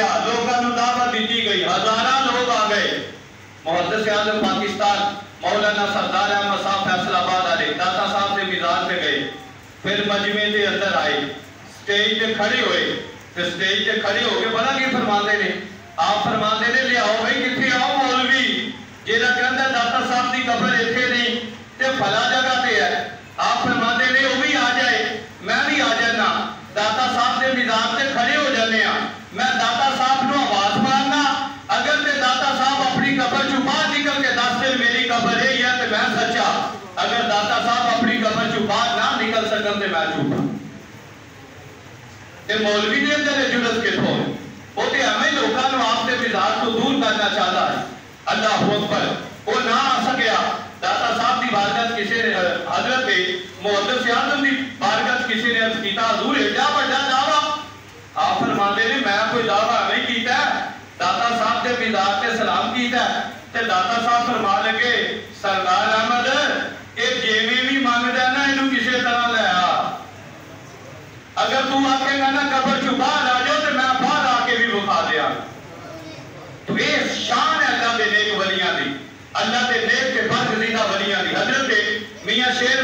گیا، لوگوں نے دعوت دیتی گئی، ہزارہ لوگ آ گئے۔ محدث اعظم پاکستان مولانا سردار احمد صاحب فیصل آباد والے داتا صاحب سے مزار پہ گئے، پھر مجمع کے اندر آئے، سٹیج پہ کھڑے ہوئے، پھر سٹیج پہ کھڑے ہو کے بڑا کی فرماندے نے، آپ فرماندے نے لے آؤ بھائی کتنے آؤ مولوی جیڑا کہندا داتا صاحب دی قبر ایتھے نہیں تے فلاں جگہ تے ہے، آپ فرماندے نے وہ بھی آ جائے میں بھی آ جانا، داتا صاحب دے مزار تے کھڑے ہو جانے ہاں، میں داتا صاحب نو آواز مارنا، اگر تے داتا صاحب اپنی قبر چوں باہر نکل کے دس دن میری قبر ہے یا تے میں سچا، اگر داتا صاحب اپنی قبر چوں باہر نہ نکل سکن تے میں جھوٹا۔ تے مولوی دے اندر جرأت کتھوں ہے؟ وہ تے ہمیں لوکاں نوں آپ دے مزار تو دور کرنا چاہتا ہے۔ اللہ اکبر، وہ نہ آ سکیا، داتا صاحب دی بارگاہ کسی نے حضرت محدث اعظم دی بارگاہ کسی نے عرض کیتا حضور ایڈا بڑا دعویٰ، آپ فرماندے نے میں کوئی دعویٰ نہیں کیتا ہے، داتا صاحب دے مزار تے سلام کیتا ہے، تے داتا صاحب فرما لگے سردار احمد ایک جیویں بھی مانگدا نا اینو کسی طرح لے آ، اگر تو آکے گا نا قبر چوں باہر آ جاؤ تے میں باہر آ کے بھی بخا دیا۔ تو یہ شان ہے اللہ دے نیک ولیاں دی، اللہ دے نیک کے برگزیدہ ولیاں دی۔ حضرت میاں شیر